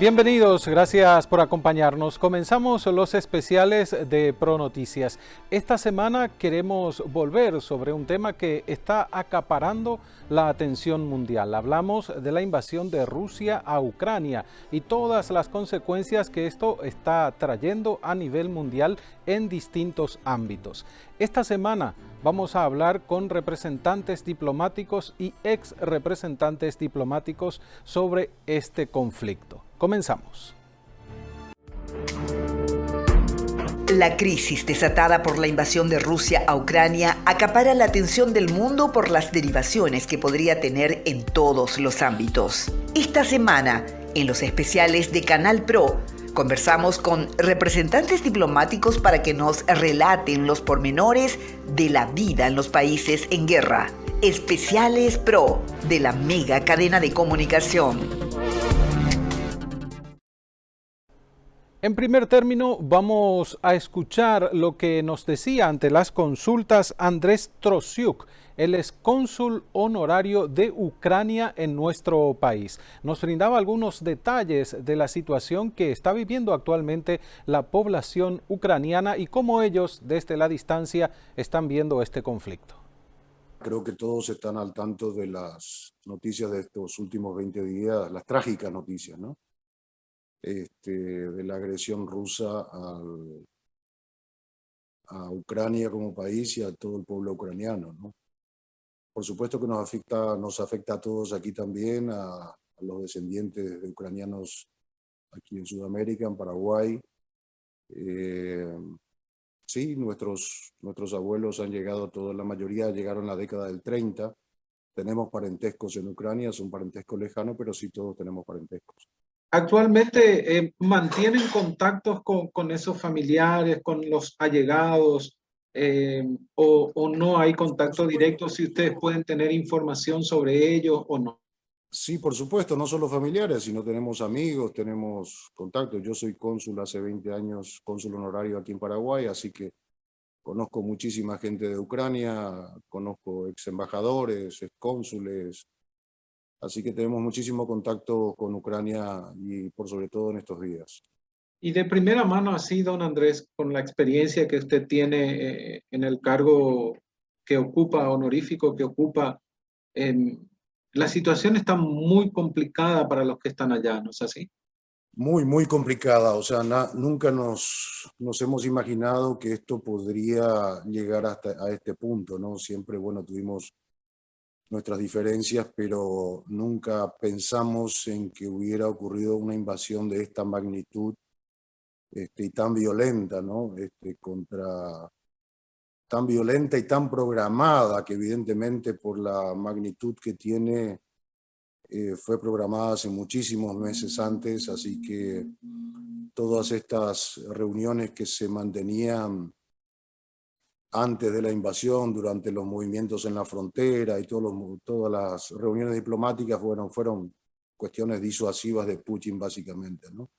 Bienvenidos, gracias por acompañarnos. Comenzamos los especiales de ProNoticias. Esta semana queremos volver sobre un tema que está acaparando la atención mundial. Hablamos de la invasión de Rusia a Ucrania y todas las consecuencias que esto está trayendo a nivel mundial en distintos ámbitos. Esta semana vamos a hablar con representantes diplomáticos y ex representantes diplomáticos sobre este conflicto. Comenzamos. La crisis desatada por la invasión de Rusia a Ucrania acapara la atención del mundo por las derivaciones que podría tener en todos los ámbitos. Esta semana, en los especiales de Canal Pro, conversamos con representantes diplomáticos para que nos relaten los pormenores de la vida en los países en guerra. Especiales Pro de la mega cadena de comunicación. En primer término, vamos a escuchar lo que nos decía ante las consultas Andrés Trosiuk. Él es cónsul honorario de Ucrania en nuestro país. Nos brindaba algunos detalles de la situación que está viviendo actualmente la población ucraniana y cómo ellos, desde la distancia, están viendo este conflicto. Creo que todos están al tanto de las noticias de estos últimos 20 días, las trágicas noticias, ¿no? De la agresión rusa a Ucrania como país y a todo el pueblo ucraniano, ¿no? Por supuesto que nos afecta a todos aquí también, a los descendientes de ucranianos aquí en Sudamérica, en Paraguay. Sí, nuestros abuelos han llegado, la mayoría llegaron en la década del 30. Tenemos parentescos en Ucrania, es un parentesco lejano, pero sí todos tenemos parentescos. Actualmente mantienen contactos con esos familiares, con los allegados, o no hay contacto directo, si ustedes pueden tener información sobre ellos o no. Sí, por supuesto, no solo familiares, sino tenemos amigos, tenemos contactos. Yo soy cónsul hace 20 años, cónsul honorario aquí en Paraguay, así que conozco muchísima gente de Ucrania, conozco ex embajadores, ex cónsules, así que tenemos muchísimo contacto con Ucrania y por sobre todo en estos días. Y de primera mano así, don Andrés, con la experiencia que usted tiene en el cargo que ocupa, honorífico que ocupa, la situación está muy complicada para los que están allá, ¿no es así? Muy, muy complicada, o sea, nunca nos hemos imaginado que esto podría llegar hasta a este punto, ¿no? Siempre, bueno, tuvimos nuestras diferencias, pero nunca pensamos en que hubiera ocurrido una invasión de esta magnitud y tan violenta, ¿no? Tan violenta y tan programada, que evidentemente por la magnitud que tiene, fue programada hace muchísimos meses antes, así que todas estas reuniones que se mantenían antes de la invasión, durante los movimientos en la frontera y todas las reuniones diplomáticas fueron cuestiones disuasivas de Putin básicamente, ¿no?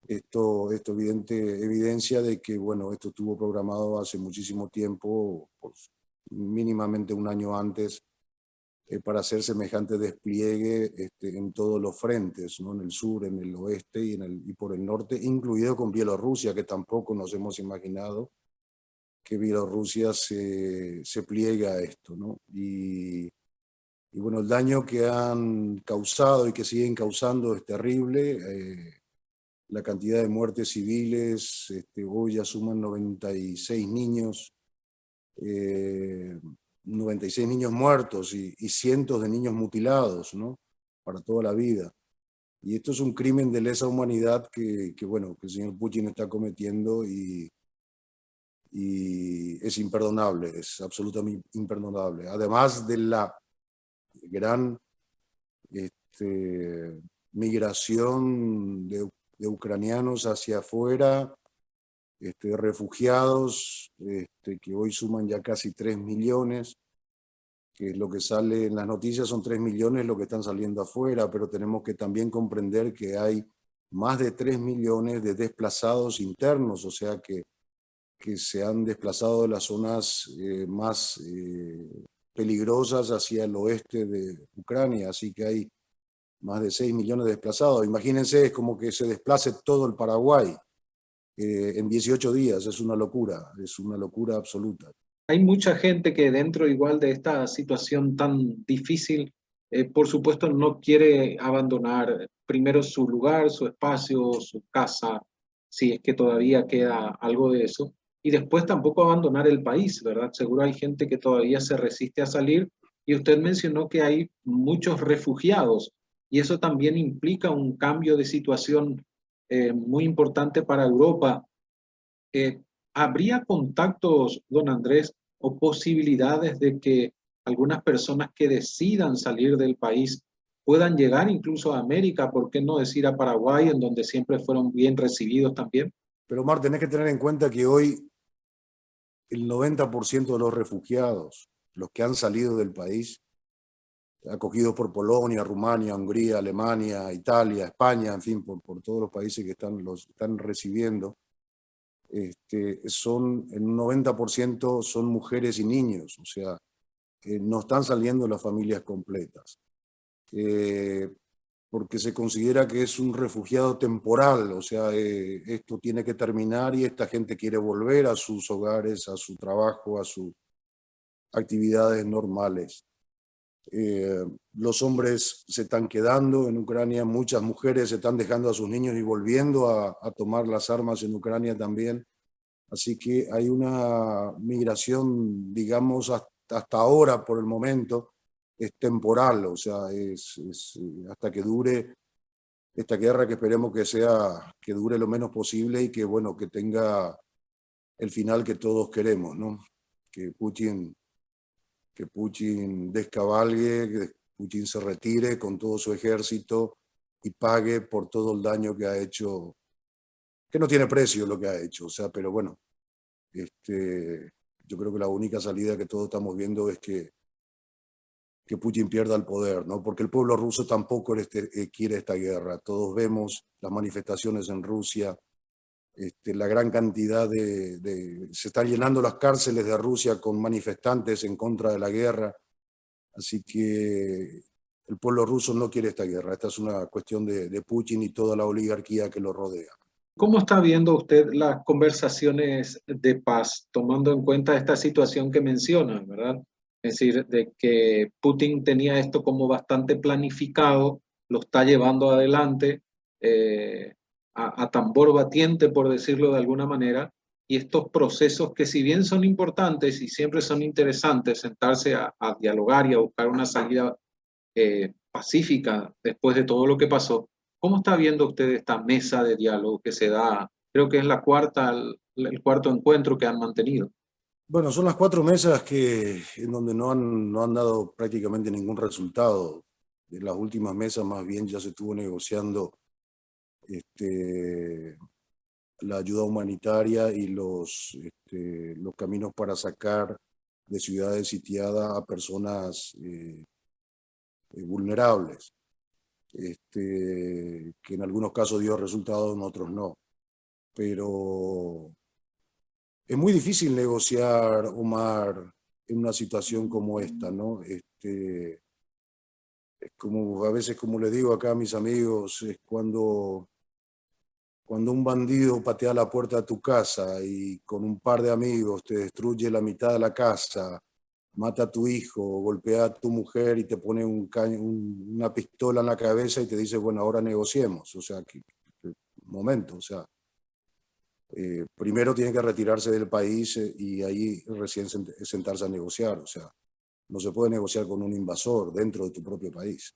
Esto evidencia de que, bueno, esto estuvo programado hace muchísimo tiempo, pues, mínimamente un año antes, para hacer semejante despliegue en todos los frentes, ¿no? En el sur, en el oeste y por el norte, incluido con Bielorrusia, que tampoco nos hemos imaginado que Bielorrusia se pliega a esto, ¿no? Y bueno, el daño que han causado y que siguen causando es terrible. La cantidad de muertes civiles, hoy ya suman 96 niños, 96 niños muertos y cientos de niños mutilados, ¿no? Para toda la vida. Y esto es un crimen de lesa humanidad bueno, que el señor Putin está cometiendo y es imperdonable, es absolutamente imperdonable. Además de la gran migración de ucranianos hacia afuera, refugiados, que hoy suman ya casi 3 millones, que es lo que sale en las noticias, son 3 millones lo que están saliendo afuera, pero tenemos que también comprender que hay más de 3 millones de desplazados internos, o sea que se han desplazado de las zonas más peligrosas hacia el oeste de Ucrania, así que hay más de 6 millones de desplazados. Imagínense, es como que se desplace todo el Paraguay en 18 días, es una locura absoluta. Hay mucha gente que dentro igual de esta situación tan difícil, por supuesto, no quiere abandonar primero su lugar, su espacio, su casa, si es que todavía queda algo de eso, y después tampoco abandonar el país, ¿verdad? Seguro hay gente que todavía se resiste a salir, y usted mencionó que hay muchos refugiados, y eso también implica un cambio de situación muy importante para Europa. Eh, ¿Habría contactos, don Andrés, o posibilidades de que algunas personas que decidan salir del país puedan llegar incluso a América? ¿Por qué no decir a Paraguay, en donde siempre fueron bien recibidos también? Pero Omar, tenés que tener en cuenta que hoy el 90% de los refugiados, los que han salido del país, acogidos por Polonia, Rumania, Hungría, Alemania, Italia, España, en fin, por todos los países que los están recibiendo, son en un 90% son mujeres y niños, o sea, no están saliendo las familias completas, porque se considera que es un refugiado temporal, o sea, esto tiene que terminar y esta gente quiere volver a sus hogares, a su trabajo, a sus actividades normales. Los hombres se están quedando en Ucrania, muchas mujeres se están dejando a sus niños y volviendo a tomar las armas en Ucrania también. Así que hay una migración, digamos, hasta ahora, por el momento, es temporal, o sea, hasta que dure esta guerra, que esperemos que dure lo menos posible y que, bueno, que tenga el final que todos queremos, ¿no? Que Putin descabalgue, que Putin se retire con todo su ejército y pague por todo el daño que ha hecho, que no tiene precio lo que ha hecho, o sea, pero bueno, yo creo que la única salida que todos estamos viendo es que Putin pierda el poder, ¿no? Porque el pueblo ruso tampoco quiere esta guerra. Todos vemos las manifestaciones en Rusia, la gran cantidad se están llenando las cárceles de Rusia con manifestantes en contra de la guerra, así que el pueblo ruso no quiere esta guerra. Esta es una cuestión de Putin y toda la oligarquía que lo rodea. ¿Cómo está viendo usted las conversaciones de paz, tomando en cuenta esta situación que menciona, ¿verdad? Es decir, de que Putin tenía esto como bastante planificado, lo está llevando adelante a tambor batiente, por decirlo de alguna manera, y estos procesos que si bien son importantes y siempre son interesantes, sentarse a dialogar y a buscar una salida pacífica después de todo lo que pasó. ¿Cómo está viendo usted esta mesa de diálogo que se da? Creo que es el cuarto encuentro que han mantenido. Bueno, son las 4 mesas en donde no han dado prácticamente ningún resultado. En las últimas mesas más bien ya se estuvo negociando la ayuda humanitaria y los caminos para sacar de ciudades sitiadas a personas vulnerables, que en algunos casos dio resultados, en otros no. Pero es muy difícil negociar, Omar, en una situación como esta, ¿no? Es como, a veces, como le digo acá a mis amigos, es cuando un bandido patea la puerta de tu casa y con un par de amigos te destruye la mitad de la casa, mata a tu hijo, golpea a tu mujer y te pone una pistola en la cabeza y te dice, bueno, ahora negociemos. O sea, momento, o sea, primero tiene que retirarse del país y ahí recién sentarse a negociar. O sea, no se puede negociar con un invasor dentro de tu propio país.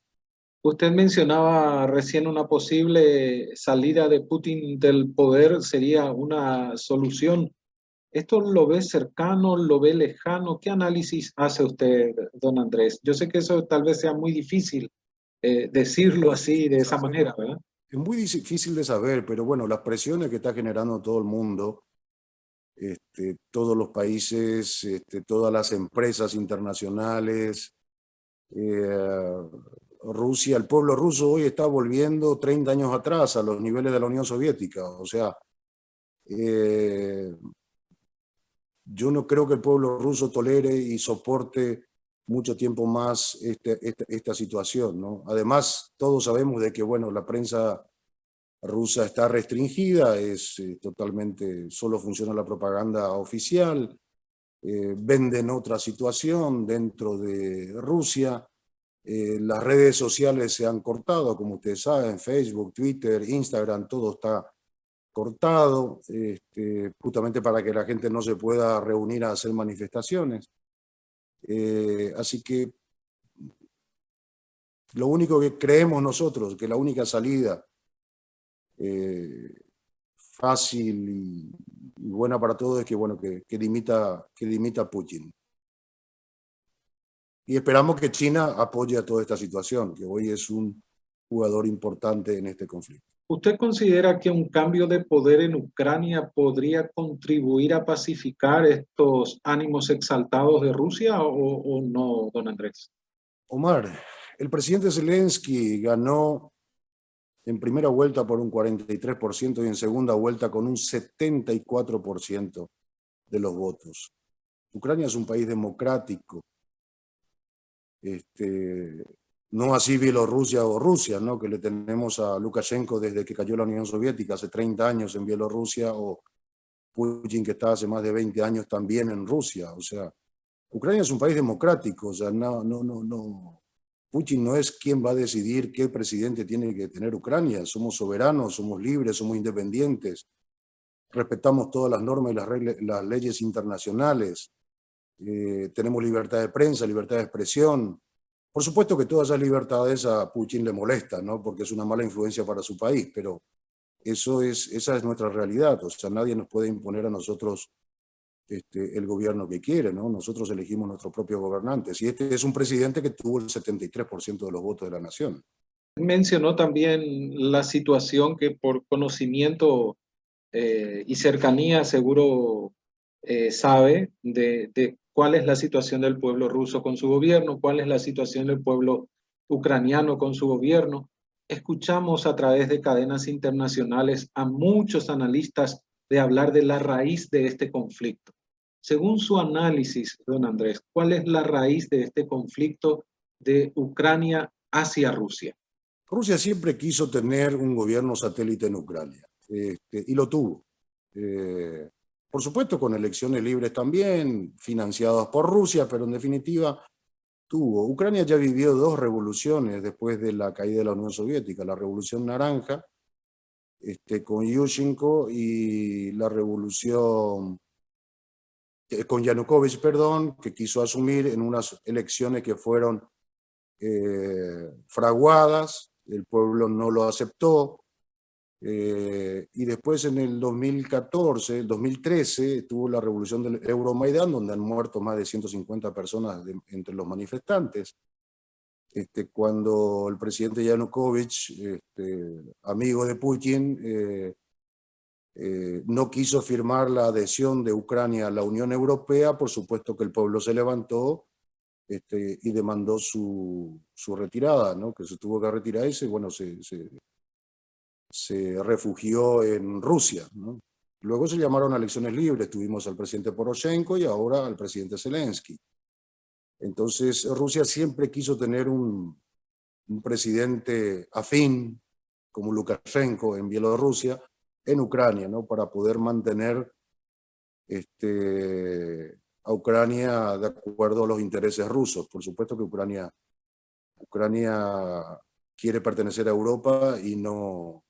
Usted mencionaba recién una posible salida de Putin del poder sería una solución. ¿Esto lo ve cercano, lo ve lejano? ¿Qué análisis hace usted, don Andrés? Yo sé que eso tal vez sea muy difícil decirlo así, de esa manera, ¿verdad? Es muy difícil de saber, pero bueno, las presiones que está generando todo el mundo, todos los países, todas las empresas internacionales, Rusia, el pueblo ruso hoy está volviendo 30 años atrás a los niveles de la Unión Soviética. O sea, yo no creo que el pueblo ruso tolere y soporte mucho tiempo más esta situación, ¿no? Además, todos sabemos de que, bueno, la prensa rusa está restringida, es totalmente, solo funciona la propaganda oficial, venden otra situación dentro de Rusia, las redes sociales se han cortado, como ustedes saben, Facebook, Twitter, Instagram, todo está cortado, justamente para que la gente no se pueda reunir a hacer manifestaciones. Así que lo único que creemos nosotros, que la única salida fácil y buena para todos es que, bueno, que dimita Putin. Y esperamos que China apoye a toda esta situación, que hoy es un jugador importante en este conflicto. ¿Usted considera que un cambio de poder en Ucrania podría contribuir a pacificar estos ánimos exaltados de Rusia o no, don Andrés? Omar, el presidente Zelensky ganó en primera vuelta por un 43% y en segunda vuelta con un 74% de los votos. Ucrania es un país democrático, no así Bielorrusia o Rusia, ¿no? Que le tenemos a Lukashenko desde que cayó la Unión Soviética hace 30 años en Bielorrusia, o Putin, que está hace más de 20 años también en Rusia. O sea, Ucrania es un país democrático, o sea, no. Putin no es quien va a decidir qué presidente tiene que tener Ucrania. Somos soberanos, somos libres, somos independientes, respetamos todas las normas y las leyes internacionales, tenemos libertad de prensa, libertad de expresión. Por supuesto que todas esas libertades a Putin le molestan, ¿no? Porque es una mala influencia para su país, pero esa es nuestra realidad. O sea, nadie nos puede imponer a nosotros el gobierno que quiere, ¿no? Nosotros elegimos nuestros propios gobernantes. Y este es un presidente que tuvo el 73% de los votos de la nación. Mencionó también la situación que por conocimiento y cercanía seguro sabe de cuál es la situación del pueblo ruso con su gobierno, cuál es la situación del pueblo ucraniano con su gobierno. Escuchamos a través de cadenas internacionales a muchos analistas de hablar de la raíz de este conflicto. Según su análisis, don Andrés, ¿cuál es la raíz de este conflicto de Ucrania hacia Rusia? Rusia siempre quiso tener un gobierno satélite en Ucrania, y lo tuvo. Por supuesto, con elecciones libres también, financiadas por Rusia, pero en definitiva tuvo. Ucrania ya vivió dos revoluciones después de la caída de la Unión Soviética, la Revolución Naranja, con Yushchenko, y la revolución con Yanukovych, perdón, que quiso asumir en unas elecciones que fueron fraguadas, el pueblo no lo aceptó, y después en el 2013 tuvo la revolución del Euromaidán, donde han muerto más de 150 personas entre los manifestantes. Cuando el presidente Yanukovych, amigo de Putin, no quiso firmar la adhesión de Ucrania a la Unión Europea, por supuesto que el pueblo se levantó y demandó su retirada, ¿no? Que se tuvo que retirar y bueno, se refugió en Rusia, ¿no? Luego se llamaron a elecciones libres, tuvimos al presidente Poroshenko y ahora al presidente Zelensky. Entonces Rusia siempre quiso tener un presidente afín como Lukashenko en Bielorrusia, en Ucrania, ¿no? Para poder mantener a Ucrania de acuerdo a los intereses rusos. Por supuesto que Ucrania quiere pertenecer a Europa y no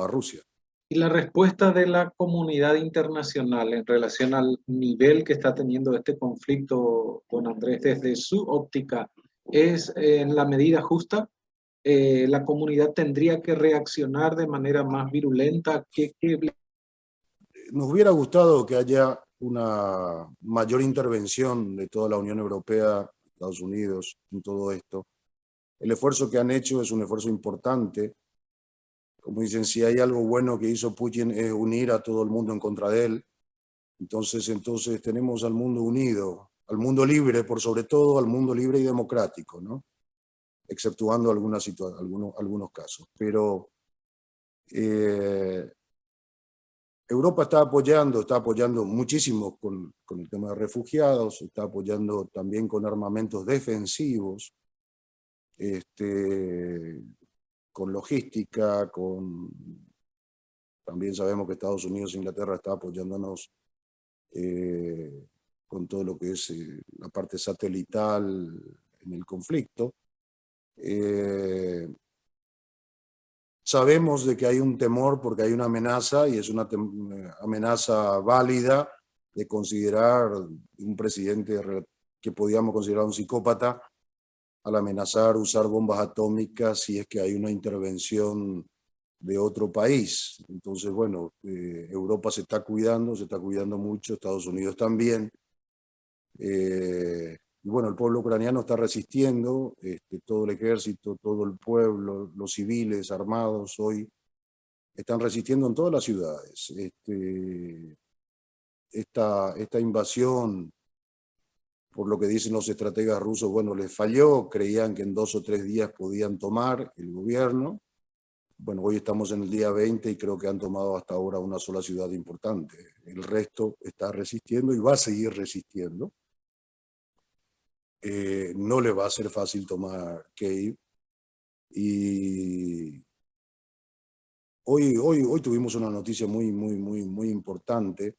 a Rusia. Y la respuesta de la comunidad internacional en relación al nivel que está teniendo este conflicto, don Andrés, desde su óptica, ¿es en la medida justa? ¿La comunidad tendría que reaccionar de manera más virulenta? Nos hubiera gustado que haya una mayor intervención de toda la Unión Europea, Estados Unidos, en todo esto. El esfuerzo que han hecho es un esfuerzo importante. Como dicen, si hay algo bueno que hizo Putin es unir a todo el mundo en contra de él. Entonces tenemos al mundo unido, al mundo libre, por sobre todo al mundo libre y democrático, ¿no? Exceptuando algunos casos. Pero Europa está apoyando muchísimo con el tema de refugiados, está apoyando también con armamentos defensivos, con logística, también sabemos que Estados Unidos e Inglaterra está apoyándonos con todo lo que es la parte satelital en el conflicto. Sabemos de que hay un temor porque hay una amenaza, y es una amenaza válida, de considerar un presidente que podíamos considerar un psicópata al amenazar usar bombas atómicas si es que hay una intervención de otro país. Entonces, bueno, Europa se está cuidando mucho, Estados Unidos también. Y bueno, el pueblo ucraniano está resistiendo, todo el ejército, todo el pueblo, los civiles armados hoy están resistiendo en todas las ciudades. Esta invasión, por lo que dicen los estrategas rusos, bueno, les falló, creían que en 2 o 3 días podían tomar el gobierno. Bueno, hoy estamos en el día 20 y creo que han tomado hasta ahora una sola ciudad importante. El resto está resistiendo y va a seguir resistiendo. No le va a ser fácil tomar Kiev. Y hoy tuvimos una noticia muy importante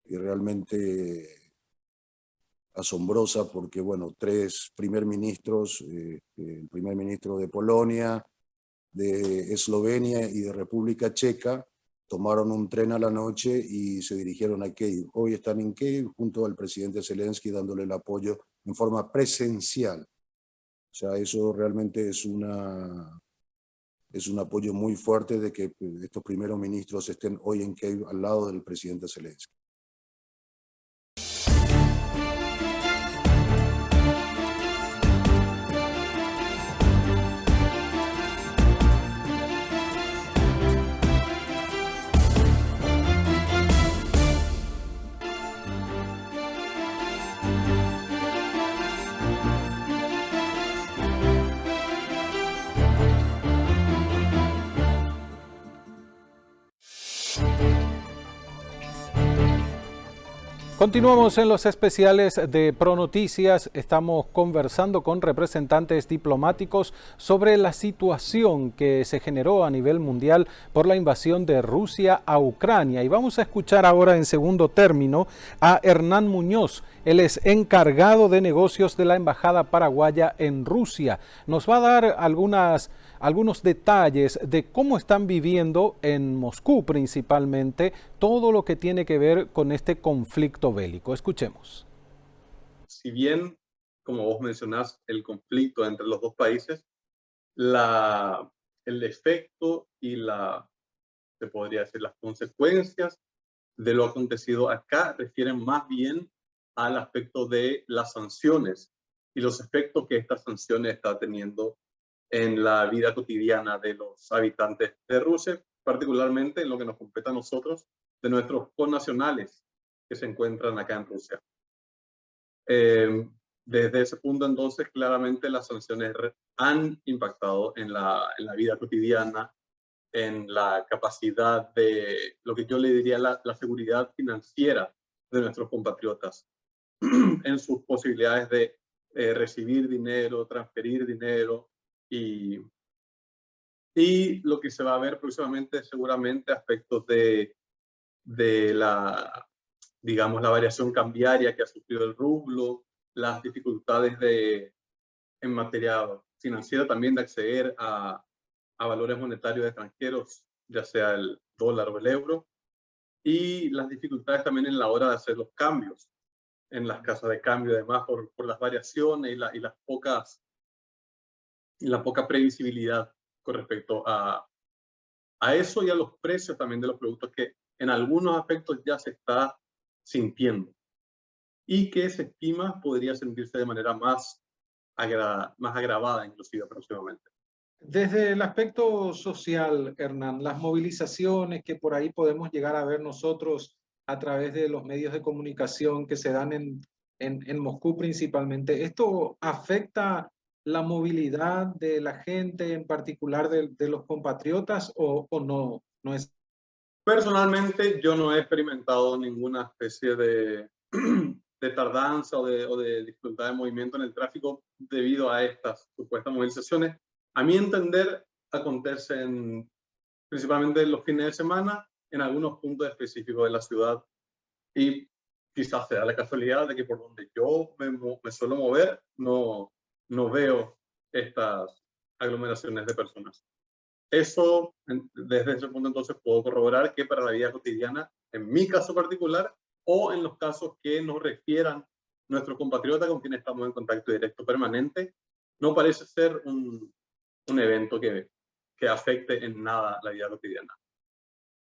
y realmente asombrosa, porque, bueno, 3 primer ministros, el primer ministro de Polonia, de Eslovenia y de República Checa, tomaron un tren a la noche y se dirigieron a Kiev. Hoy están en Kiev junto al presidente Zelensky dándole el apoyo en forma presencial. O sea, eso realmente es un apoyo muy fuerte de que estos primeros ministros estén hoy en Kiev al lado del presidente Zelensky. Continuamos en los especiales de ProNoticias. Estamos conversando con representantes diplomáticos sobre la situación que se generó a nivel mundial por la invasión de Rusia a Ucrania. Y vamos a escuchar ahora en segundo término a Hernán Muñoz. Él es encargado de negocios de la Embajada Paraguaya en Rusia. Nos va a dar algunos detalles de cómo están viviendo en Moscú principalmente todo lo que tiene que ver con este conflicto bélico. Escuchemos. Si bien, como vos mencionás, el conflicto entre los dos países, el efecto y se podría decir, las consecuencias de lo acontecido acá refieren más bien al aspecto de las sanciones y los efectos que estas sanciones están teniendo en la vida cotidiana de los habitantes de Rusia, particularmente en lo que nos compete a nosotros, de nuestros connacionales que se encuentran acá en Rusia. Desde ese punto, entonces, claramente las sanciones han impactado en la vida cotidiana, en la capacidad de lo que yo le diría la seguridad financiera de nuestros compatriotas, en sus posibilidades de recibir dinero, transferir dinero, y lo que se va a ver próximamente seguramente aspectos de digamos, la variación cambiaria que ha sufrido el rublo, las dificultades en materia financiera también de acceder a valores monetarios extranjeros, ya sea el dólar o el euro, y las dificultades también en la hora de hacer los cambios en las casas de cambio, además por las variaciones y la poca previsibilidad con respecto a eso, y a los precios también de los productos, que en algunos aspectos ya se está sintiendo y que se estima podría sentirse de manera más agravada inclusive próximamente. Desde el aspecto social, Hernán, las movilizaciones que por ahí podemos llegar a ver nosotros a través de los medios de comunicación que se dan en Moscú principalmente, ¿esto afecta la movilidad de la gente, en particular de los compatriotas, o no es? Personalmente, yo no he experimentado ninguna especie de, de tardanza o de dificultad de movimiento en el tráfico debido a estas supuestas movilizaciones. A mi entender, acontecen principalmente los fines de semana en algunos puntos específicos de la ciudad y quizás sea la casualidad de que por donde yo me suelo mover no veo estas aglomeraciones de personas. Eso, desde ese punto entonces puedo corroborar que para la vida cotidiana, en mi caso particular, o en los casos que nos refieran nuestros compatriotas con quienes estamos en contacto directo permanente, no parece ser un evento que afecte en nada la vida cotidiana.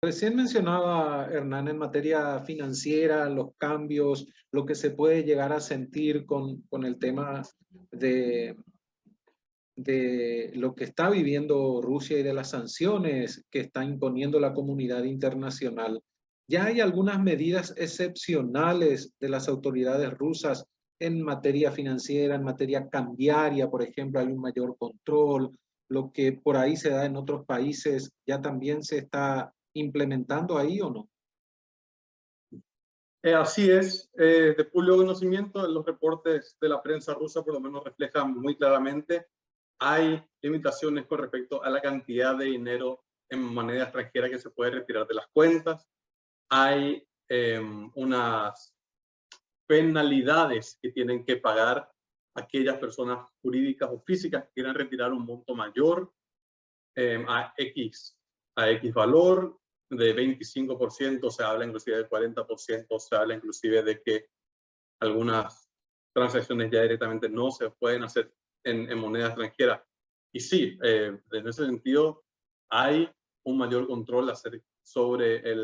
Recién mencionaba Hernán en materia financiera, los cambios, lo que se puede llegar a sentir con el tema de lo que está viviendo Rusia y de las sanciones que está imponiendo la comunidad internacional. Ya hay algunas medidas excepcionales de las autoridades rusas en materia financiera, en materia cambiaria, por ejemplo, hay un mayor control. Lo que por ahí se da en otros países, ¿ya también se está implementando ahí o no? Así es, de público conocimiento, los reportes de la prensa rusa por lo menos reflejan muy claramente. Hay limitaciones con respecto a la cantidad de dinero en moneda extranjera que se puede retirar de las cuentas. Hay unas penalidades que tienen que pagar aquellas personas jurídicas o físicas que quieran retirar un monto mayor a X valor. De 25%, se habla inclusive del 40%, se habla inclusive de que algunas transacciones ya directamente no se pueden hacer en moneda extranjera. Y sí, en ese sentido hay un mayor control sobre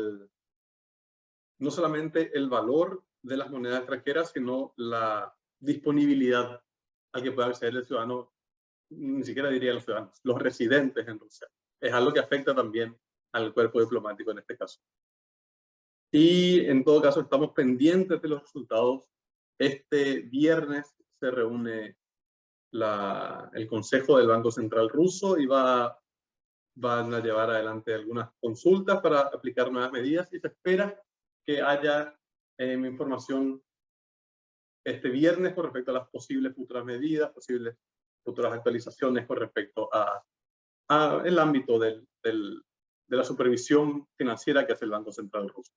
no solamente el valor de las monedas extranjeras, sino la disponibilidad a que pueda acceder el ciudadano, ni siquiera diría los ciudadanos, los residentes en Rusia. Es algo que afecta también al cuerpo diplomático en este caso. Y en todo caso estamos pendientes de los resultados. Este viernes se reúne el Consejo del Banco Central ruso y van a llevar adelante algunas consultas para aplicar nuevas medidas y se espera que haya información este viernes con respecto a las posibles futuras medidas, posibles futuras actualizaciones con respecto a el ámbito de la supervisión financiera que hace el Banco Central ruso.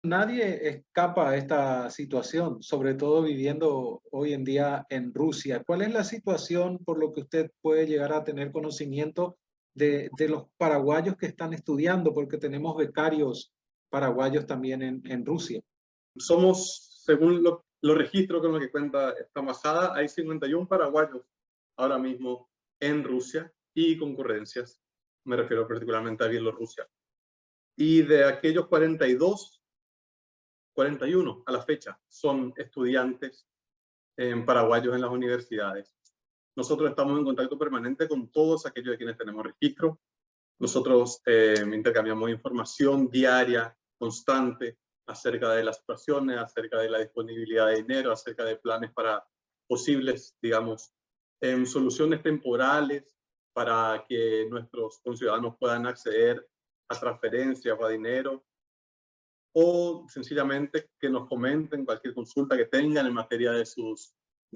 Nadie escapa a esta situación, sobre todo viviendo hoy en día en Rusia. ¿Cuál es la situación por lo que usted puede llegar a tener conocimiento de los paraguayos que están estudiando? Porque tenemos becarios paraguayos también en Rusia. Somos, según los registros con los que cuenta esta embajada, hay 51 paraguayos ahora mismo en Rusia y concurrencias. Me refiero particularmente a Bielorrusia. Y de aquellos 41 a la fecha son estudiantes paraguayos en las universidades. Nosotros estamos en contacto permanente con todos aquellos de quienes tenemos registro. Nosotros intercambiamos información diaria, constante, acerca de las situaciones, acerca de la disponibilidad de dinero, acerca de planes para posibles, digamos, soluciones temporales para que nuestros conciudadanos puedan acceder a transferencias o a dinero, o sencillamente que nos comenten cualquier consulta que tengan en materia de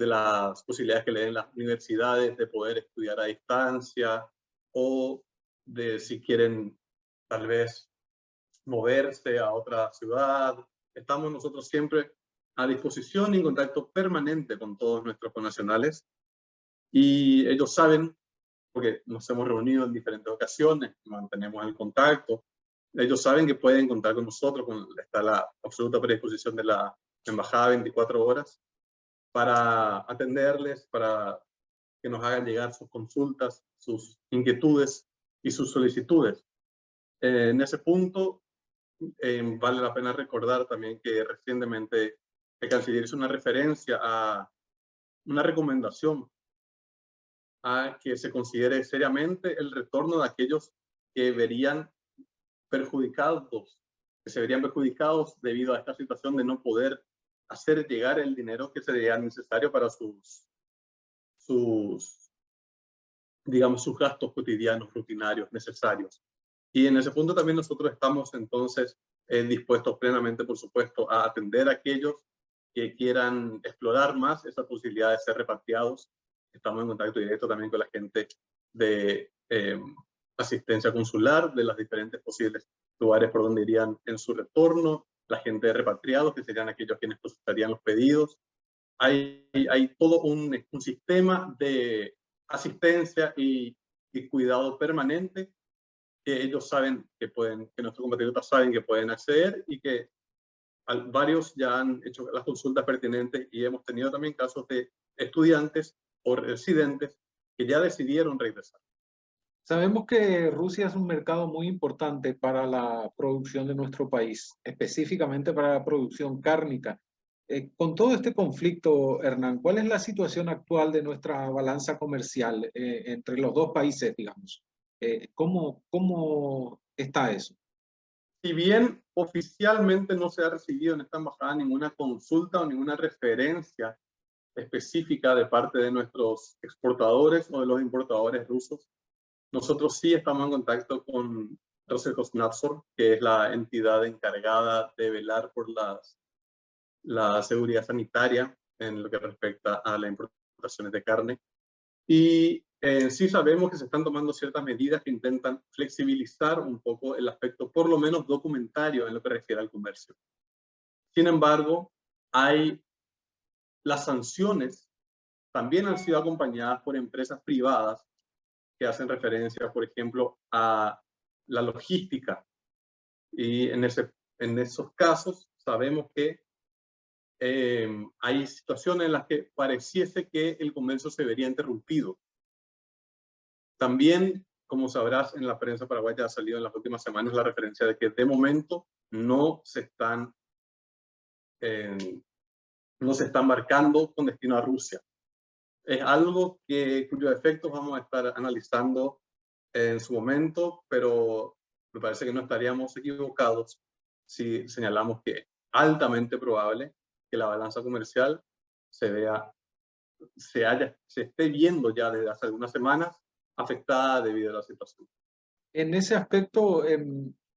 las posibilidades que le den las universidades de poder estudiar a distancia, o de si quieren tal vez moverse a otra ciudad. Estamos nosotros siempre a disposición y en contacto permanente con todos nuestros connacionales, y ellos saben, porque nos hemos reunido en diferentes ocasiones, mantenemos el contacto, ellos saben que pueden contar con nosotros, está la absoluta predisposición de la embajada 24 horas para atenderles, para que nos hagan llegar sus consultas, sus inquietudes y sus solicitudes. En ese punto, vale la pena recordar también que recientemente el canciller hizo una referencia a una recomendación a que se considere seriamente el retorno de aquellos que verían perjudicados, que se verían perjudicados debido a esta situación de no poder hacer llegar el dinero que sería necesario para digamos, sus gastos cotidianos, rutinarios, necesarios. Y en ese punto también nosotros estamos entonces dispuestos plenamente, por supuesto, a atender a aquellos que quieran explorar más esa posibilidad de ser repatriados. Estamos en contacto directo también con la gente de asistencia consular, de los diferentes posibles lugares por donde irían en su retorno, la gente de repatriados, que serían aquellos quienes procesarían los pedidos. Hay todo un sistema de asistencia y cuidado permanente que ellos saben que pueden, que nuestros compatriotas saben que pueden acceder, y que varios ya han hecho las consultas pertinentes, y hemos tenido también casos de estudiantes o residentes que ya decidieron regresar. Sabemos que Rusia es un mercado muy importante para la producción de nuestro país, específicamente para la producción cárnica. Con todo este conflicto, Hernán, ¿cuál es la situación actual de nuestra balanza comercial entre los dos países, digamos? ¿Cómo está eso? Si bien oficialmente no se ha recibido en esta embajada ninguna consulta o ninguna referencia específica de parte de nuestros exportadores o de los importadores rusos, nosotros sí estamos en contacto con Roskomnadzor, que es la entidad encargada de velar por la seguridad sanitaria en lo que respecta a las importaciones de carne. Y sí sabemos que se están tomando ciertas medidas que intentan flexibilizar un poco el aspecto, por lo menos documentario, en lo que refiere al comercio. Sin embargo, las sanciones también han sido acompañadas por empresas privadas que hacen referencia, por ejemplo, a la logística. Y en esos casos sabemos que hay situaciones en las que pareciese que el comercio se vería interrumpido. También, como sabrás, en la prensa paraguaya ha salido en las últimas semanas la referencia de que de momento no se están marcando con destino a Rusia. Es algo cuyos efectos vamos a estar analizando en su momento, pero me parece que no estaríamos equivocados si señalamos que es altamente probable que la balanza comercial se esté viendo ya desde hace algunas semanas afectada debido a la situación. En ese aspecto,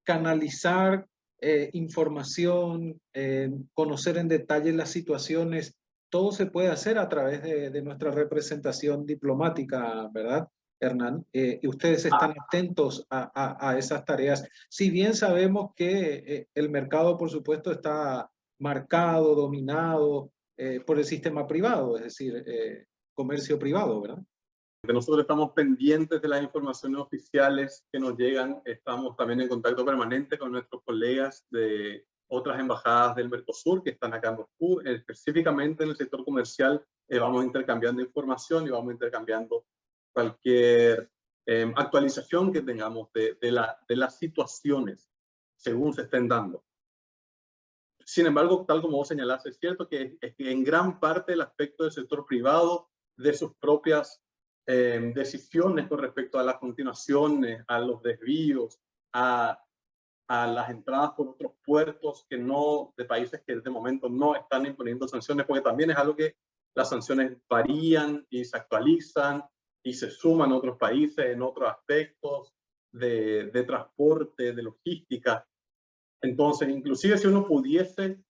canalizar información, conocer en detalle las situaciones, todo se puede hacer a través de nuestra representación diplomática, ¿verdad, Hernán? Y ustedes están atentos a esas tareas. Si bien sabemos que el mercado, por supuesto, está marcado, dominado por el sistema privado, es decir, comercio privado, ¿verdad? Nosotros estamos pendientes de las informaciones oficiales que nos llegan. Estamos también en contacto permanente con nuestros colegas de otras embajadas del Mercosur que están acá en Moscú. Específicamente en el sector comercial vamos intercambiando información y vamos intercambiando cualquier actualización que tengamos de las situaciones según se estén dando. Sin embargo, tal como vos señalaste, es cierto que en gran parte el aspecto del sector privado, de sus propias decisiones con respecto a las continuaciones, a los desvíos, a las entradas por otros puertos de países que de momento no están imponiendo sanciones, porque también es algo que las sanciones varían y se actualizan y se suman a otros países en otros aspectos de transporte, de logística. Entonces, inclusive si uno pudiese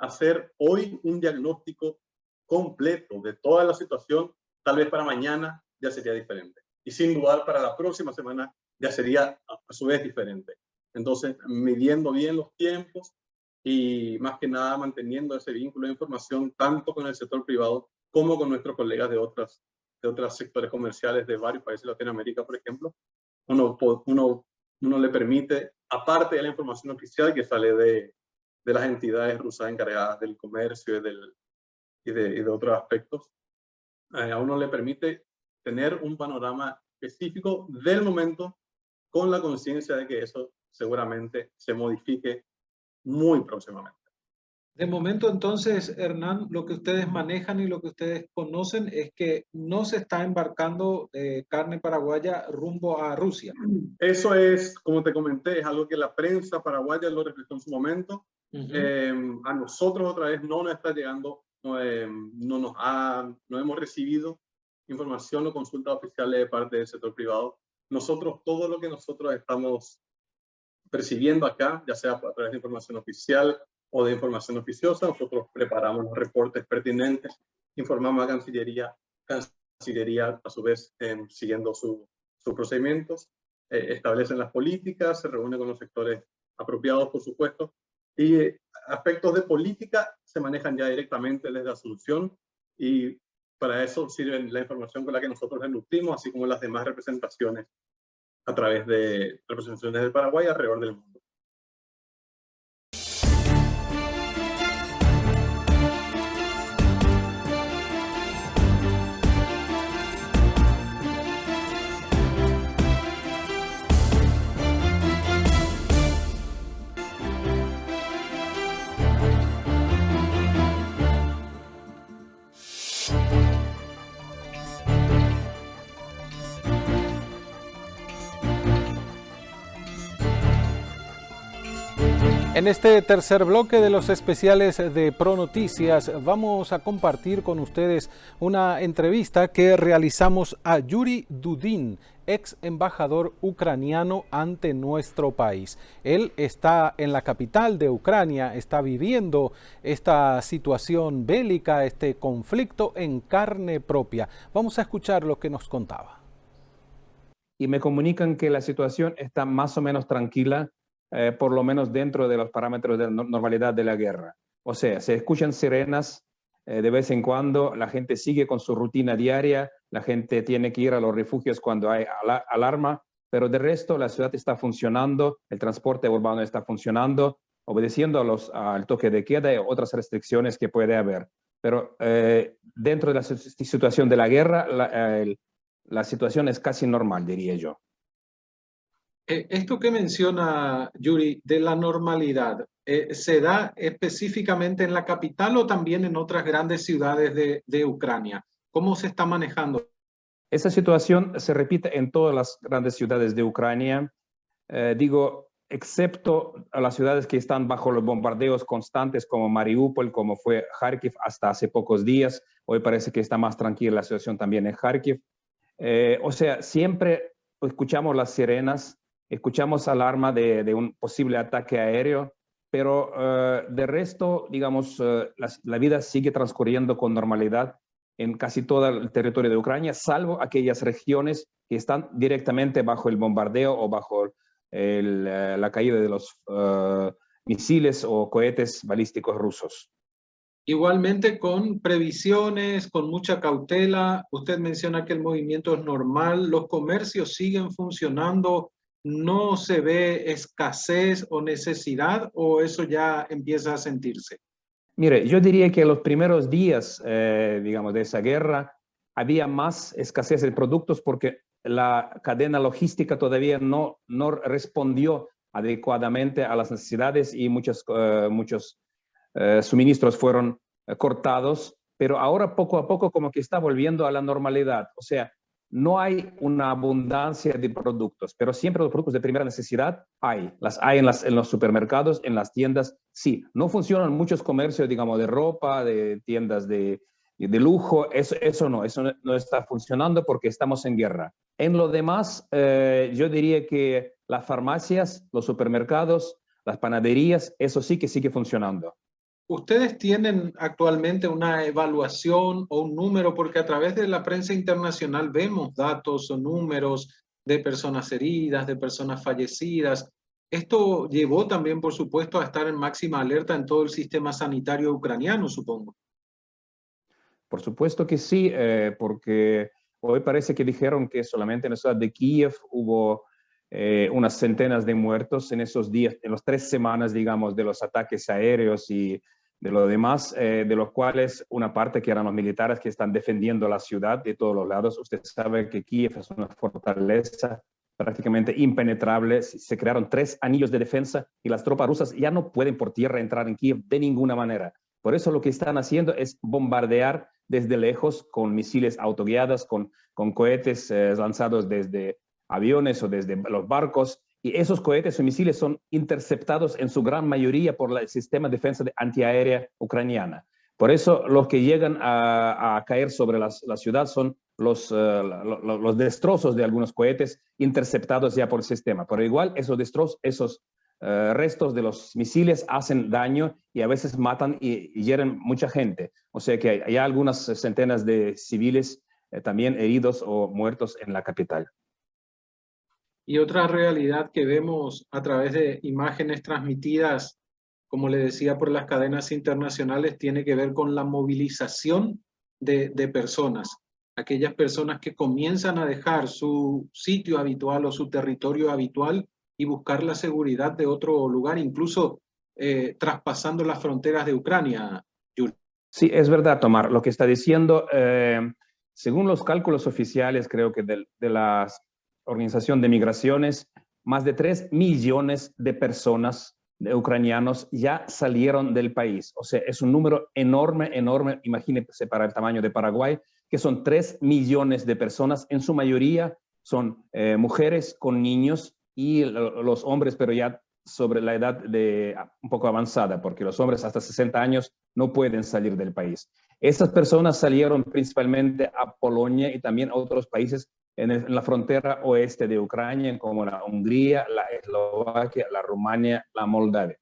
hacer hoy un diagnóstico completo de toda la situación, tal vez para mañana ya sería diferente. Y sin dudar para la próxima semana ya sería a su vez diferente. Entonces, midiendo bien los tiempos y más que nada manteniendo ese vínculo de información tanto con el sector privado como con nuestros colegas de otros sectores comerciales de varios países de Latinoamérica, por ejemplo, uno le permite, aparte de la información oficial que sale de las entidades rusas encargadas del comercio y de otros aspectos, a uno le permite tener un panorama específico del momento con la conciencia de que eso seguramente se modifique muy próximamente. De momento, entonces, Hernán, lo que ustedes manejan y lo que ustedes conocen es que no se está embarcando carne paraguaya rumbo a Rusia. Eso es, como te comenté, es algo que la prensa paraguaya lo reflejó en su momento. A nosotros otra vez no nos está llegando, no hemos recibido información o consultas oficiales de parte del sector privado. Todo lo que nosotros estamos percibiendo acá, ya sea a través de información oficial o de información oficiosa. Nosotros preparamos los reportes pertinentes, informamos a Cancillería a su vez, siguiendo sus procedimientos, establecen las políticas, se reúne con los sectores apropiados, por supuesto, y aspectos de política se manejan ya directamente desde Asunción, y para eso sirve la información con la que nosotros la nutrimos, así como las demás representaciones a través de representaciones del Paraguay alrededor del mundo. En este tercer bloque de los especiales de ProNoticias vamos a compartir con ustedes una entrevista que realizamos a Yuri Dudin, ex embajador ucraniano ante nuestro país. Él está en la capital de Ucrania, está viviendo esta situación bélica, este conflicto en carne propia. Vamos a escuchar lo que nos contaba. Y me comunican que la situación está más o menos tranquila, por lo menos dentro de los parámetros de normalidad de la guerra. O sea, se escuchan sirenas de vez en cuando, la gente sigue con su rutina diaria, la gente tiene que ir a los refugios cuando hay alarma, pero de resto la ciudad está funcionando, el transporte urbano está funcionando, obedeciendo al toque de queda y otras restricciones que puede haber. Pero dentro de la situación de la guerra, la situación es casi normal, diría yo. Esto que menciona Yuri de la normalidad, ¿se da específicamente en la capital o también en otras grandes ciudades de Ucrania? ¿Cómo se está manejando? Esa situación se repite en todas las grandes ciudades de Ucrania, excepto a las ciudades que están bajo los bombardeos constantes como Mariupol, como fue Kharkiv hasta hace pocos días. Hoy parece que está más tranquila la situación también en Kharkiv. O sea, siempre escuchamos las sirenas, escuchamos alarma de un posible ataque aéreo, pero de resto, digamos, la vida sigue transcurriendo con normalidad en casi todo el territorio de Ucrania, salvo aquellas regiones que están directamente bajo el bombardeo o bajo la caída de los misiles o cohetes balísticos rusos. Igualmente con previsiones, con mucha cautela. Usted menciona que el movimiento es normal, los comercios siguen funcionando, ¿no se ve escasez o necesidad o eso ya empieza a sentirse? Mire, yo diría que en los primeros días, digamos, de esa guerra, había más escasez de productos porque la cadena logística todavía no respondió adecuadamente a las necesidades y muchos suministros fueron cortados, pero ahora poco a poco como que está volviendo a la normalidad. O sea, no hay una abundancia de productos, pero siempre los productos de primera necesidad las hay en los supermercados, en las tiendas. Sí, no funcionan muchos comercios, digamos, de ropa, de tiendas de lujo, eso no está funcionando porque estamos en guerra. En lo demás, yo diría que las farmacias, los supermercados, las panaderías, eso sí que sigue funcionando. ¿Ustedes tienen actualmente una evaluación o un número? Porque a través de la prensa internacional vemos datos o números de personas heridas, de personas fallecidas. Esto llevó también, por supuesto, a estar en máxima alerta en todo el sistema sanitario ucraniano, supongo. Por supuesto que sí, porque hoy parece que dijeron que solamente en la ciudad de Kiev hubo unas centenas de muertos en esos días, en las 3 semanas, digamos, de los ataques aéreos y de lo demás, de los cuales una parte que eran los militares que están defendiendo la ciudad de todos los lados. Usted sabe que Kiev es una fortaleza prácticamente impenetrable. Se crearon 3 anillos de defensa y las tropas rusas ya no pueden por tierra entrar en Kiev de ninguna manera. Por eso lo que están haciendo es bombardear desde lejos con misiles autoguiados, con cohetes lanzados desde aviones o desde los barcos. Y esos cohetes o misiles son interceptados en su gran mayoría por el sistema de defensa antiaérea ucraniana. Por eso los que llegan a caer sobre la ciudad son los destrozos de algunos cohetes interceptados ya por el sistema. Pero igual esos destrozos, restos de los misiles hacen daño y a veces matan y hieren mucha gente. O sea que hay algunas centenas de civiles también heridos o muertos en la capital. Y otra realidad que vemos a través de imágenes transmitidas, como le decía, por las cadenas internacionales, tiene que ver con la movilización de personas. Aquellas personas que comienzan a dejar su sitio habitual o su territorio habitual y buscar la seguridad de otro lugar, incluso traspasando las fronteras de Ucrania. Yuri. Sí, es verdad, Tomar. Lo que está diciendo, según los cálculos oficiales, creo que de la Organización de Migraciones, más de 3 millones de personas, de ucranianos, ya salieron del país. O sea, es un número enorme, enorme. Imagínense para el tamaño de Paraguay, que son 3 millones de personas. En su mayoría son mujeres con niños y los hombres, pero ya sobre la edad un poco avanzada, porque los hombres hasta 60 años no pueden salir del país. Estas personas salieron principalmente a Polonia y también a otros países en la frontera oeste de Ucrania, como la Hungría, la Eslovaquia, la Rumania, la Moldavia.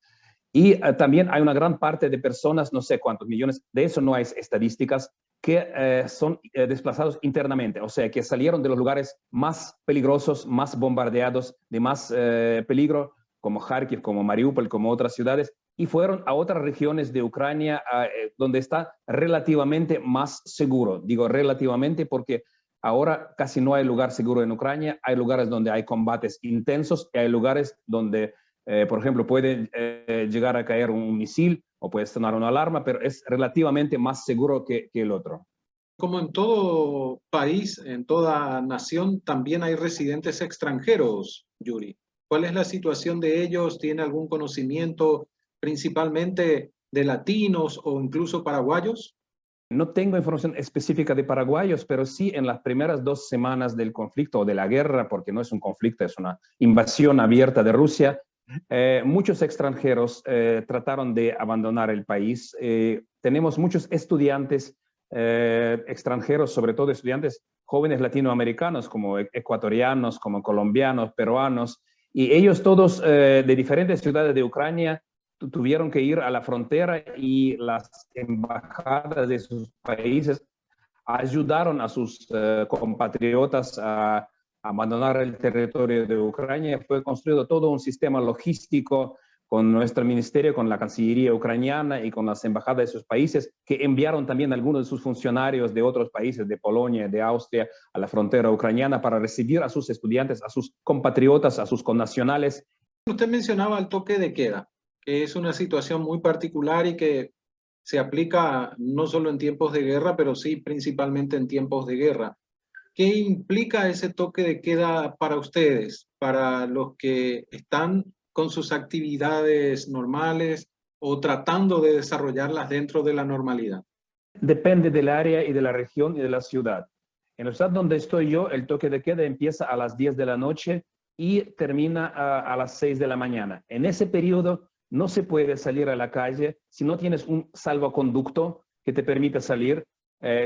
Y también hay una gran parte de personas, no sé cuántos millones, de eso no hay estadísticas, que son desplazados internamente, o sea, que salieron de los lugares más peligrosos, más bombardeados, de más peligro, como Kharkiv, como Mariupol, como otras ciudades, y fueron a otras regiones de Ucrania donde está relativamente más seguro. Digo relativamente porque ahora casi no hay lugar seguro en Ucrania, hay lugares donde hay combates intensos y hay lugares donde, por ejemplo, puede llegar a caer un misil o puede sonar una alarma, pero es relativamente más seguro que el otro. Como en todo país, en toda nación, también hay residentes extranjeros, Yuri. ¿Cuál es la situación de ellos? ¿Tiene algún conocimiento principalmente de latinos o incluso paraguayos? No tengo información específica de paraguayos, pero sí en las primeras 2 semanas del conflicto o de la guerra, porque no es un conflicto, es una invasión abierta de Rusia, muchos extranjeros trataron de abandonar el país. Tenemos muchos estudiantes extranjeros, sobre todo estudiantes jóvenes latinoamericanos, como ecuatorianos, como colombianos, peruanos, y ellos todos de diferentes ciudades de Ucrania tuvieron que ir a la frontera y las embajadas de sus países ayudaron a sus compatriotas a abandonar el territorio de Ucrania. Fue construido todo un sistema logístico con nuestro ministerio, con la Cancillería ucraniana y con las embajadas de sus países, que enviaron también algunos de sus funcionarios de otros países, de Polonia, de Austria, a la frontera ucraniana para recibir a sus estudiantes, a sus compatriotas, a sus connacionales. Usted mencionaba el toque de queda, que es una situación muy particular y que se aplica no solo en tiempos de guerra, pero sí principalmente en tiempos de guerra. ¿Qué implica ese toque de queda para ustedes, para los que están con sus actividades normales o tratando de desarrollarlas dentro de la normalidad? Depende del área y de la región y de la ciudad. En la ciudad donde estoy yo, el toque de queda empieza a las 10 de la noche y termina a las 6 de la mañana. En ese periodo no se puede salir a la calle si no tienes un salvoconducto que te permita salir.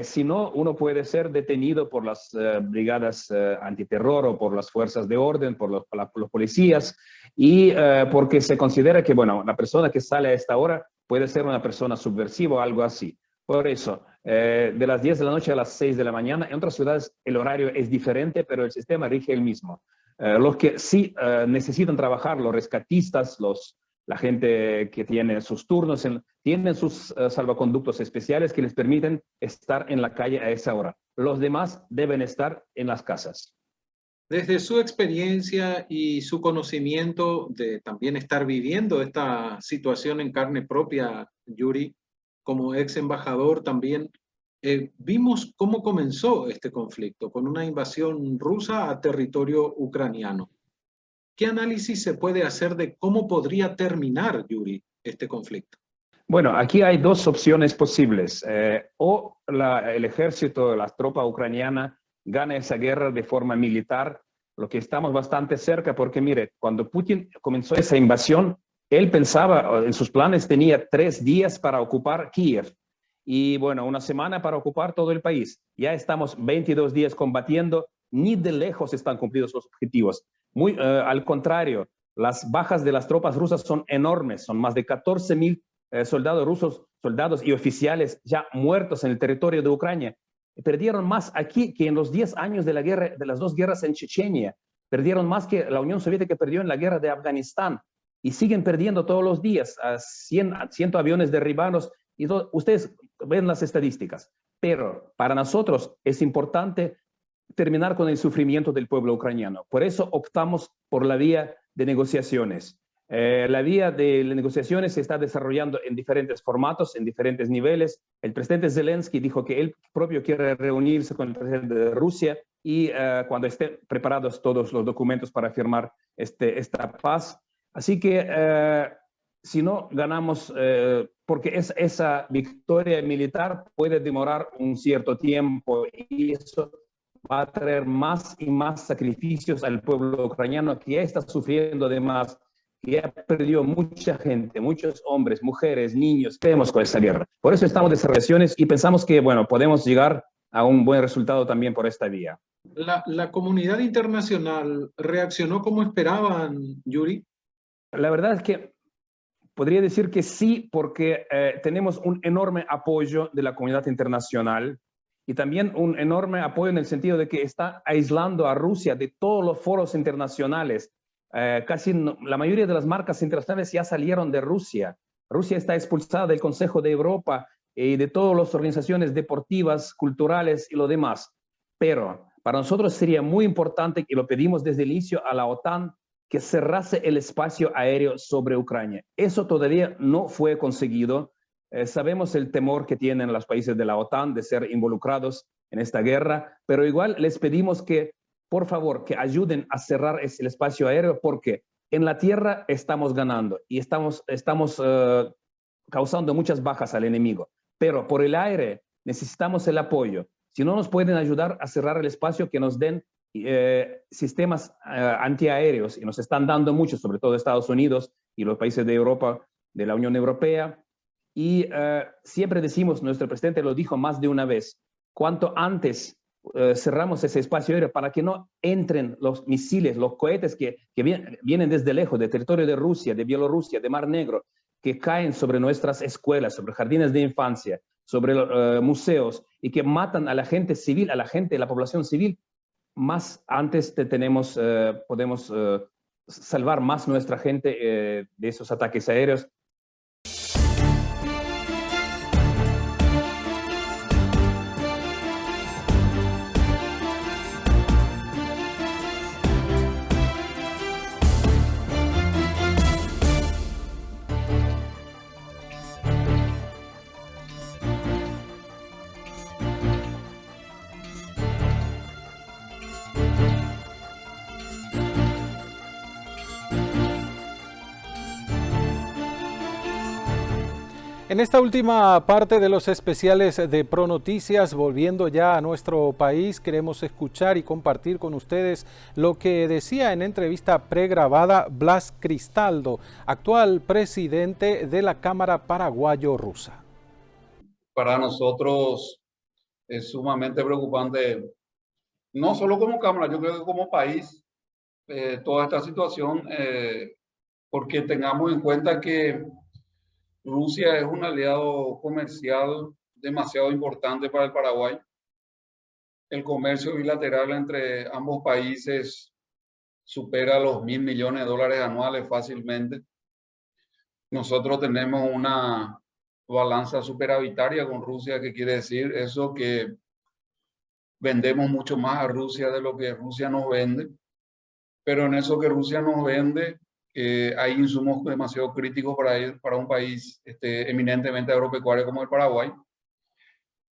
Si no, uno puede ser detenido por las brigadas antiterror o por las fuerzas de orden, por los policías, y porque se considera que, bueno, la persona que sale a esta hora puede ser una persona subversiva o algo así. Por eso, de las 10 de la noche a las 6 de la mañana, en otras ciudades el horario es diferente, pero el sistema rige el mismo. Los que sí necesitan trabajar, los rescatistas, la gente que tiene sus turnos, tienen sus salvoconductos especiales que les permiten estar en la calle a esa hora. Los demás deben estar en las casas. Desde su experiencia y su conocimiento de también estar viviendo esta situación en carne propia, Yuri, como ex embajador también, vimos cómo comenzó este conflicto con una invasión rusa a territorio ucraniano. ¿Qué análisis se puede hacer de cómo podría terminar, Yuri, este conflicto? Bueno, aquí hay 2 opciones posibles. O el ejército, la tropa ucraniana, gana esa guerra de forma militar, lo que estamos bastante cerca, porque mire, cuando Putin comenzó esa invasión, él pensaba, en sus planes tenía 3 días para ocupar Kiev. y bueno, una semana para ocupar todo el país. Ya estamos 22 días combatiendo, ni de lejos están cumplidos los objetivos. Al contrario, las bajas de las tropas rusas son enormes, son más de 14.000 soldados rusos, soldados y oficiales ya muertos en el territorio de Ucrania. Perdieron más aquí que en los 10 años de la guerra, de las dos guerras en Chechenia. Perdieron más que la Unión Soviética perdió en la guerra de Afganistán. Y siguen perdiendo todos los días a 100 aviones derribados. Y ustedes ven las estadísticas. Pero para nosotros es importante terminar con el sufrimiento del pueblo ucraniano. Por eso optamos por la vía de negociaciones. La vía de las negociaciones se está desarrollando en diferentes formatos, en diferentes niveles. El presidente Zelensky dijo que él propio quiere reunirse con el presidente de Rusia y cuando estén preparados todos los documentos para firmar esta paz. Así que si no ganamos, porque esa victoria militar puede demorar un cierto tiempo y eso va a traer más y más sacrificios al pueblo ucraniano que ya está sufriendo además, que ya perdió mucha gente, muchos hombres, mujeres, niños. Tenemos con esta guerra. Por eso estamos de relaciones y pensamos que, bueno, podemos llegar a un buen resultado también por esta vía. ¿La comunidad internacional reaccionó como esperaban, Yuri? La verdad es que podría decir que sí, porque tenemos un enorme apoyo de la comunidad internacional y también un enorme apoyo en el sentido de que está aislando a Rusia de todos los foros internacionales. La mayoría de las marcas internacionales ya salieron de Rusia. Rusia está expulsada del Consejo de Europa y de todas las organizaciones deportivas, culturales y lo demás. Pero para nosotros sería muy importante, y lo pedimos desde el inicio a la OTAN, que cerrase el espacio aéreo sobre Ucrania. Eso todavía no fue conseguido. Sabemos el temor que tienen los países de la OTAN de ser involucrados en esta guerra, pero igual les pedimos que, por favor, que ayuden a cerrar el espacio aéreo porque en la tierra estamos ganando y estamos causando muchas bajas al enemigo. Pero por el aire necesitamos el apoyo. Si no nos pueden ayudar a cerrar el espacio, que nos den sistemas antiaéreos, y nos están dando muchos, sobre todo Estados Unidos y los países de Europa, de la Unión Europea. Y siempre decimos, nuestro presidente lo dijo más de una vez, cuanto antes cerramos ese espacio aéreo para que no entren los misiles, los cohetes que vienen desde lejos, del territorio de Rusia, de Bielorrusia, de Mar Negro, que caen sobre nuestras escuelas, sobre jardines de infancia, sobre museos y que matan a la gente civil, a la gente, la población civil, más antes podemos salvar más nuestra gente de esos ataques aéreos. En esta última parte de los especiales de ProNoticias, volviendo ya a nuestro país, queremos escuchar y compartir con ustedes lo que decía en entrevista pregrabada Blas Cristaldo, actual presidente de la Cámara Paraguayo-Rusa. Para nosotros es sumamente preocupante, no solo como Cámara, yo creo que como país, toda esta situación, porque tengamos en cuenta que Rusia es un aliado comercial demasiado importante para el Paraguay. El comercio bilateral entre ambos países supera los $1.000 millones anuales fácilmente. Nosotros tenemos una balanza superavitaria con Rusia, que quiere decir eso, que vendemos mucho más a Rusia de lo que Rusia nos vende. Pero en eso que Rusia nos vende, hay insumos demasiado críticos para un país eminentemente agropecuario como el Paraguay.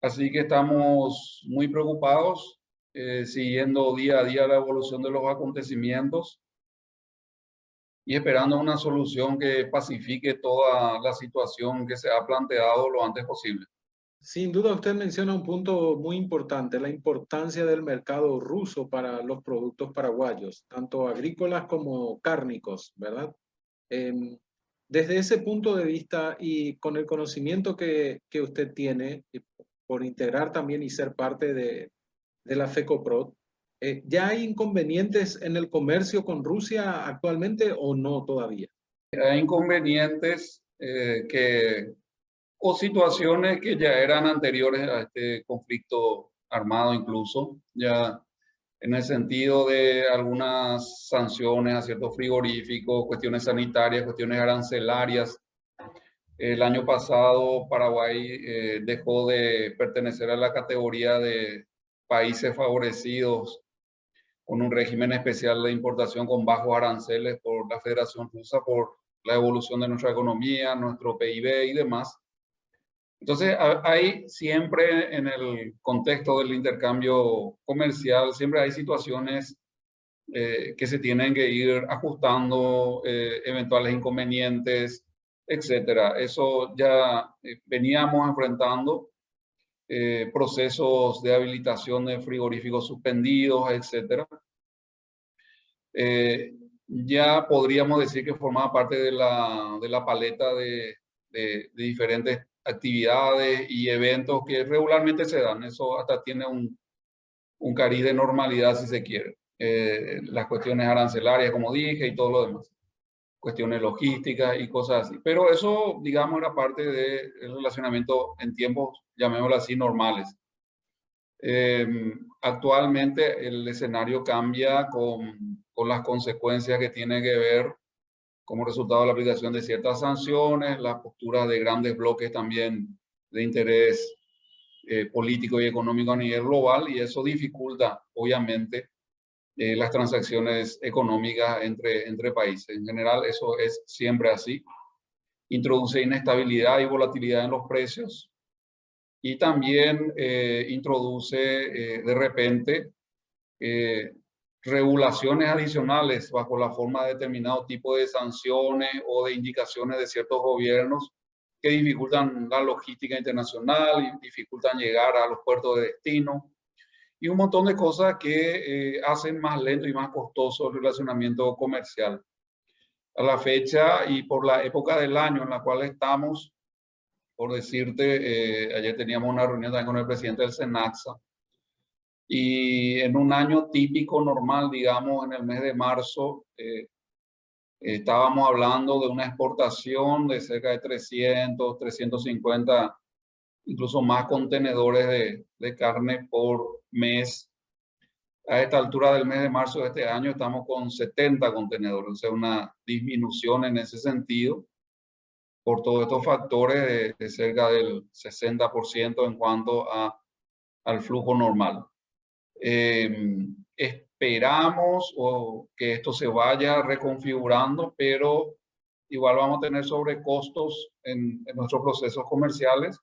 Así que estamos muy preocupados, siguiendo día a día la evolución de los acontecimientos y esperando una solución que pacifique toda la situación que se ha planteado lo antes posible. Sin duda usted menciona un punto muy importante, la importancia del mercado ruso para los productos paraguayos, tanto agrícolas como cárnicos, ¿verdad? Desde ese punto de vista y con el conocimiento que usted tiene, y por integrar también y ser parte de la FECOPROD, ¿ya hay inconvenientes en el comercio con Rusia actualmente o no todavía? Hay inconvenientes o situaciones que ya eran anteriores a este conflicto armado incluso, ya en el sentido de algunas sanciones a ciertos frigoríficos, cuestiones sanitarias, cuestiones arancelarias. El año pasado Paraguay dejó de pertenecer a la categoría de países favorecidos con un régimen especial de importación con bajos aranceles por la Federación Rusa, por la evolución de nuestra economía, nuestro PIB y demás. Entonces, hay siempre en el contexto del intercambio comercial, siempre hay situaciones que se tienen que ir ajustando, eventuales inconvenientes, etcétera. Eso ya veníamos enfrentando procesos de habilitación de frigoríficos suspendidos, etcétera. Ya podríamos decir que formaba parte de la paleta de diferentes actividades y eventos que regularmente se dan. Eso hasta tiene un cariz de normalidad, si se quiere. Las cuestiones arancelarias, como dije, y todo lo demás. Cuestiones logísticas y cosas así. Pero eso, digamos, era parte del relacionamiento en tiempos, llamémoslo así, normales. Actualmente el escenario cambia con las consecuencias que tiene que ver como resultado de la aplicación de ciertas sanciones, la postura de grandes bloques también de interés político y económico a nivel global, y eso dificulta, obviamente, las transacciones económicas entre países. En general, eso es siempre así. Introduce inestabilidad y volatilidad en los precios, y también introduce de repente regulaciones adicionales bajo la forma de determinado tipo de sanciones o de indicaciones de ciertos gobiernos que dificultan la logística internacional y dificultan llegar a los puertos de destino, y un montón de cosas que hacen más lento y más costoso el relacionamiento comercial. A la fecha y por la época del año en la cual estamos, por decirte, ayer teníamos una reunión también con el presidente del SENACSA, y en un año típico normal, digamos, en el mes de marzo, estábamos hablando de una exportación de cerca de 300, 350, incluso más contenedores de carne por mes. A esta altura del mes de marzo de este año estamos con 70 contenedores, o sea, una disminución en ese sentido por todos estos factores de cerca del 60% en cuanto al flujo normal. Esperamos que esto se vaya reconfigurando, pero igual vamos a tener sobrecostos en nuestros procesos comerciales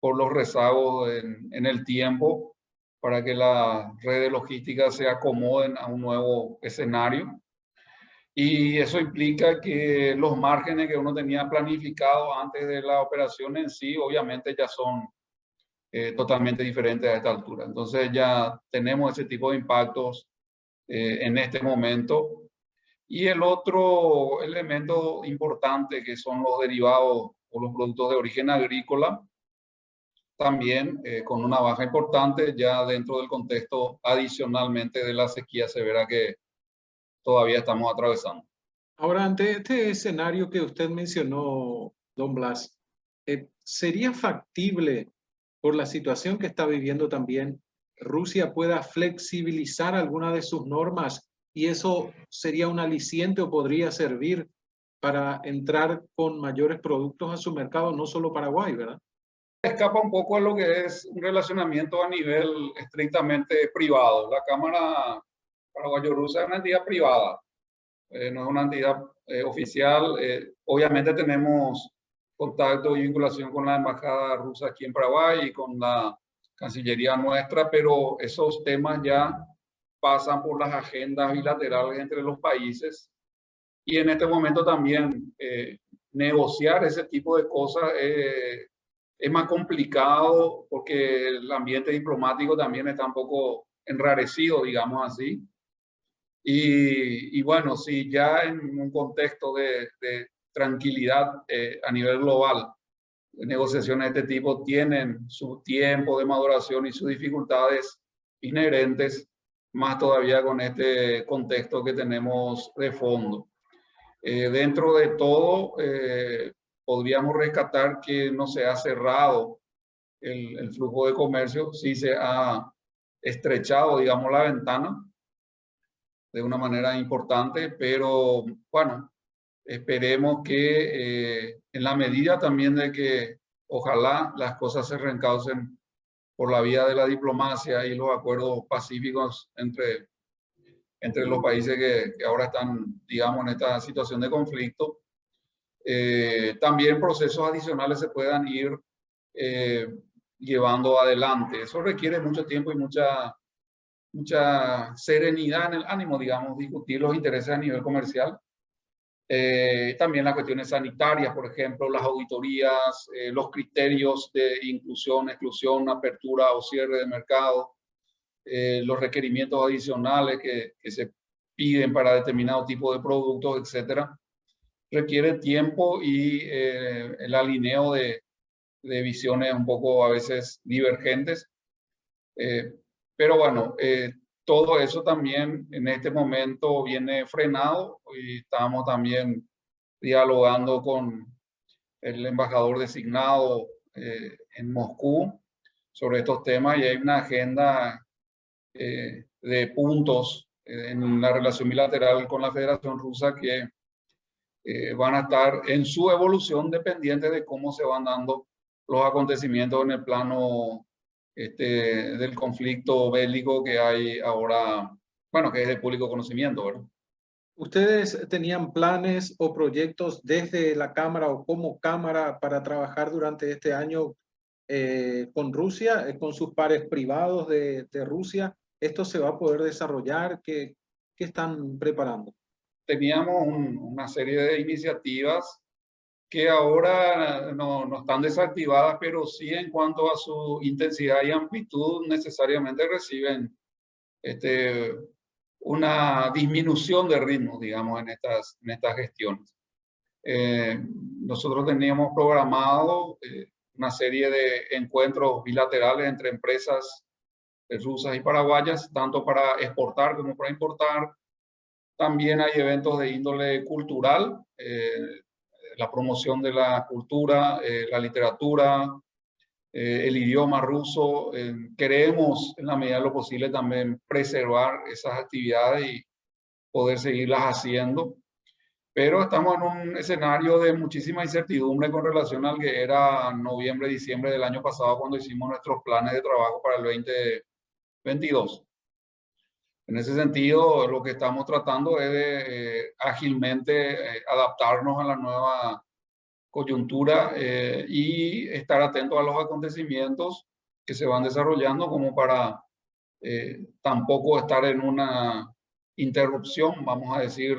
por los rezagos en el tiempo para que las redes logísticas se acomoden a un nuevo escenario. Y eso implica que los márgenes que uno tenía planificado antes de la operación en sí, obviamente ya son totalmente diferentes a esta altura. Entonces ya tenemos ese tipo de impactos en este momento. Y el otro elemento importante, que son los derivados o los productos de origen agrícola, también con una baja importante ya dentro del contexto adicionalmente de la sequía severa que todavía estamos atravesando. Ahora, ante este escenario que usted mencionó, don Blas, ¿sería factible, por la situación que está viviendo también, Rusia pueda flexibilizar alguna de sus normas y eso sería un aliciente o podría servir para entrar con mayores productos a su mercado, no solo Paraguay, ¿verdad? Escapa un poco a lo que es un relacionamiento a nivel estrictamente privado. La Cámara Paraguayo-Rusa es una entidad privada, no es una entidad oficial. Obviamente tenemos contacto y vinculación con la embajada rusa aquí en Paraguay y con la Cancillería nuestra, pero esos temas ya pasan por las agendas bilaterales entre los países, y en este momento también negociar ese tipo de cosas es más complicado porque el ambiente diplomático también está un poco enrarecido, digamos así. Y bueno, si ya en un contexto de tranquilidad a nivel global. Negociaciones de este tipo tienen su tiempo de maduración y sus dificultades inherentes, más todavía con este contexto que tenemos de fondo. Dentro de todo, podríamos rescatar que no se ha cerrado el flujo de comercio, sí se ha estrechado, digamos, la ventana de una manera importante, pero bueno, esperemos que en la medida también de que ojalá las cosas se reencaucen por la vía de la diplomacia y los acuerdos pacíficos entre los países que ahora están, digamos, en esta situación de conflicto, también procesos adicionales se puedan ir llevando adelante. Eso requiere mucho tiempo y mucha serenidad en el ánimo, digamos, discutir los intereses a nivel comercial. También las cuestiones sanitarias, por ejemplo, las auditorías, los criterios de inclusión, exclusión, apertura o cierre de mercado, los requerimientos adicionales que se piden para determinado tipo de productos, etcétera, requiere tiempo y el alineo de visiones un poco a veces divergentes. Pero bueno, todo eso también en este momento viene frenado y estamos también dialogando con el embajador designado en Moscú sobre estos temas y hay una agenda de puntos en la relación bilateral con la Federación Rusa que van a estar en su evolución dependiente de cómo se van dando los acontecimientos en el plano del conflicto bélico que hay ahora, bueno, que es de público conocimiento, ¿verdad? ¿Ustedes tenían planes o proyectos desde la Cámara o como Cámara para trabajar durante este año con Rusia, con sus pares privados de Rusia? ¿Esto se va a poder desarrollar? ¿Qué están preparando? Teníamos una serie de iniciativas que ahora no están desactivadas, pero sí en cuanto a su intensidad y amplitud necesariamente reciben una disminución de ritmo, digamos, en estas gestiones. Nosotros teníamos programado una serie de encuentros bilaterales entre empresas rusas y paraguayas, tanto para exportar como para importar. También hay eventos de índole cultural, la promoción de la cultura, la literatura, el idioma ruso. Queremos, en la medida de lo posible, también preservar esas actividades y poder seguirlas haciendo. Pero estamos en un escenario de muchísima incertidumbre con relación al que era noviembre, diciembre del año pasado, cuando hicimos nuestros planes de trabajo para el 2022. En ese sentido, lo que estamos tratando es de ágilmente adaptarnos a la nueva coyuntura y estar atentos a los acontecimientos que se van desarrollando como para tampoco estar en una interrupción, vamos a decir,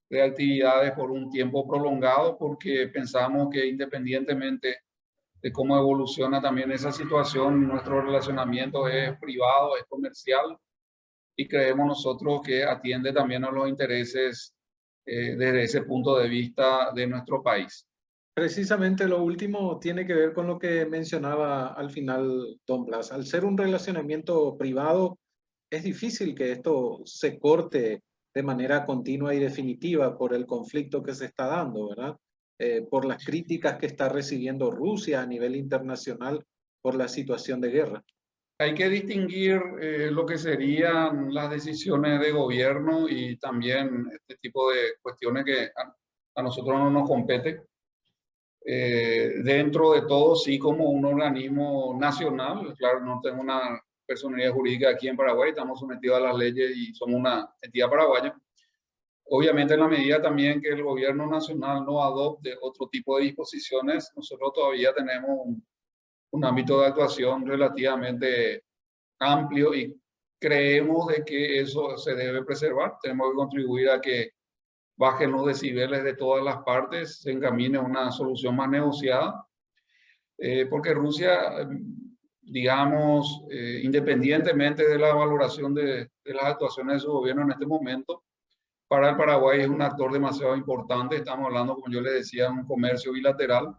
de actividades por un tiempo prolongado, porque pensamos que independientemente de cómo evoluciona también esa situación, nuestro relacionamiento es privado, es comercial, y creemos nosotros que atiende también a los intereses desde ese punto de vista de nuestro país. Precisamente lo último tiene que ver con lo que mencionaba al final Don Blas. Al ser un relacionamiento privado, es difícil que esto se corte de manera continua y definitiva por el conflicto que se está dando, ¿verdad? Por las críticas que está recibiendo Rusia a nivel internacional por la situación de guerra. Hay que distinguir lo que serían las decisiones de gobierno y también este tipo de cuestiones que a nosotros no nos compete. Dentro de todo, sí, como un organismo nacional, claro, no tengo una personalidad jurídica aquí en Paraguay, estamos sometidos a las leyes y somos una entidad paraguaya. Obviamente, en la medida también que el gobierno nacional no adopte otro tipo de disposiciones, nosotros todavía tenemos un ámbito de actuación relativamente amplio y creemos de que eso se debe preservar. Tenemos que contribuir a que bajen los decibeles de todas las partes, se encamine a una solución más negociada, porque Rusia, digamos, independientemente de la valoración de las actuaciones de su gobierno en este momento, para el Paraguay es un actor demasiado importante. Estamos hablando, como yo les decía, de un comercio bilateral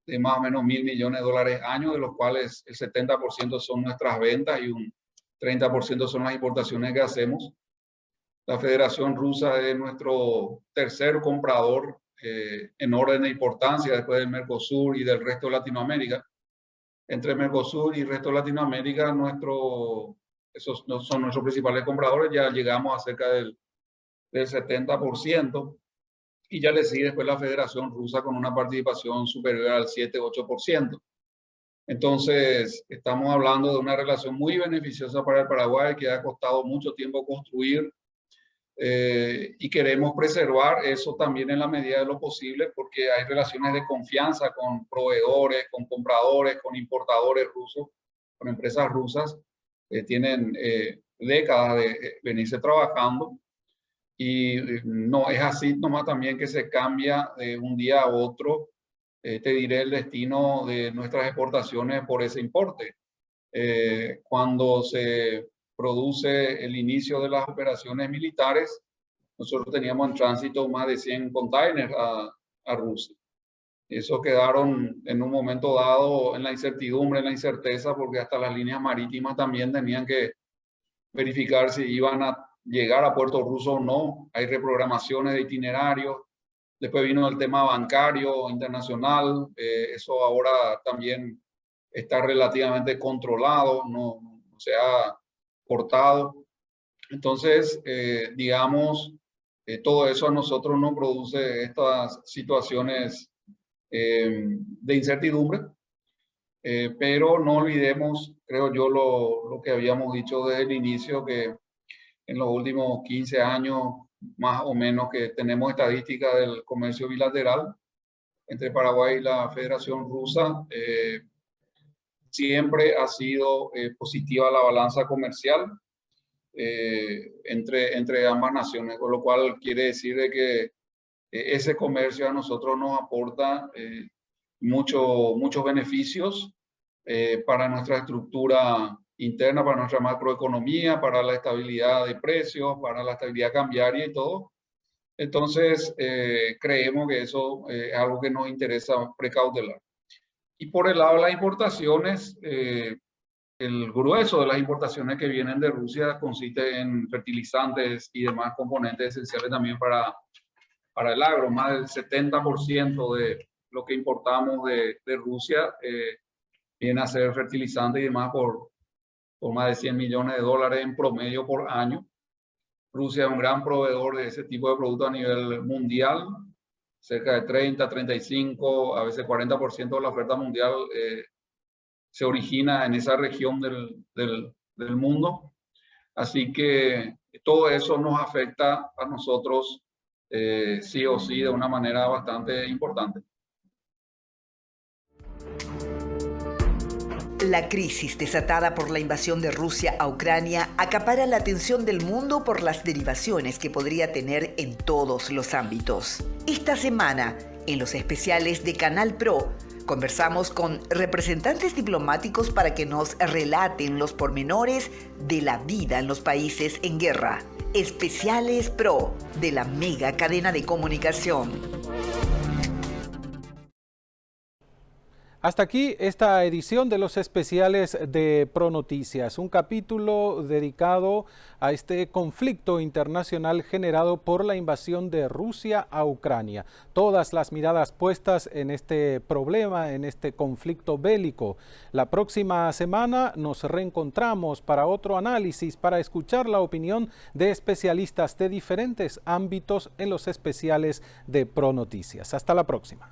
de más o menos $1.000 millones año, de los cuales el 70% son nuestras ventas y un 30% son las importaciones que hacemos. La Federación Rusa es nuestro tercer comprador en orden de importancia después del Mercosur y del resto de Latinoamérica. Entre Mercosur y el resto de Latinoamérica, esos son nuestros principales compradores. Ya llegamos a cerca del 70%. Y ya le sigue después la Federación Rusa con una participación superior al 7-8%. Entonces, estamos hablando de una relación muy beneficiosa para el Paraguay que ha costado mucho tiempo construir y queremos preservar eso también en la medida de lo posible porque hay relaciones de confianza con proveedores, con compradores, con importadores rusos, con empresas rusas que tienen décadas de venirse trabajando. Y no es así nomás también que se cambia de un día a otro, te diré, el destino de nuestras exportaciones por ese importe. Cuando se produce el inicio de las operaciones militares, nosotros teníamos en tránsito más de 100 containers a Rusia. Eso quedaron en un momento dado en la incertidumbre, en la incerteza, porque hasta las líneas marítimas también tenían que verificar si iban a llegar a puerto ruso o no. Hay reprogramaciones de itinerarios. Después vino el tema bancario internacional. Eso ahora también está relativamente controlado, no se ha cortado. Entonces, digamos, todo eso a nosotros nos produce estas situaciones de incertidumbre. Pero no olvidemos, creo yo, lo que habíamos dicho desde el inicio, que en los últimos 15 años, más o menos, que tenemos estadísticas del comercio bilateral entre Paraguay y la Federación Rusa, siempre ha sido positiva la balanza comercial entre ambas naciones, con lo cual quiere decir de que ese comercio a nosotros nos aporta muchos beneficios para nuestra estructura interna, para nuestra macroeconomía, para la estabilidad de precios, para la estabilidad cambiaria y todo. Entonces, creemos que eso es algo que nos interesa precautelar. Y por el lado de las importaciones, el grueso de las importaciones que vienen de Rusia consiste en fertilizantes y demás componentes esenciales también para el agro. Más del 70% de lo que importamos de Rusia viene a ser fertilizante y demás por más de $100 millones en promedio por año. Rusia es un gran proveedor de ese tipo de productos a nivel mundial. Cerca de 30, 35, a veces 40% de la oferta mundial se origina en esa región del mundo. Así que todo eso nos afecta a nosotros sí o sí de una manera bastante importante. La crisis desatada por la invasión de Rusia a Ucrania acapara la atención del mundo por las derivaciones que podría tener en todos los ámbitos. Esta semana, en los especiales de Canal Pro, conversamos con representantes diplomáticos para que nos relaten los pormenores de la vida en los países en guerra. Especiales Pro de la mega cadena de comunicación. Hasta aquí esta edición de los especiales de ProNoticias, un capítulo dedicado a este conflicto internacional generado por la invasión de Rusia a Ucrania. Todas las miradas puestas en este problema, en este conflicto bélico. La próxima semana nos reencontramos para otro análisis, para escuchar la opinión de especialistas de diferentes ámbitos en los especiales de ProNoticias. Hasta la próxima.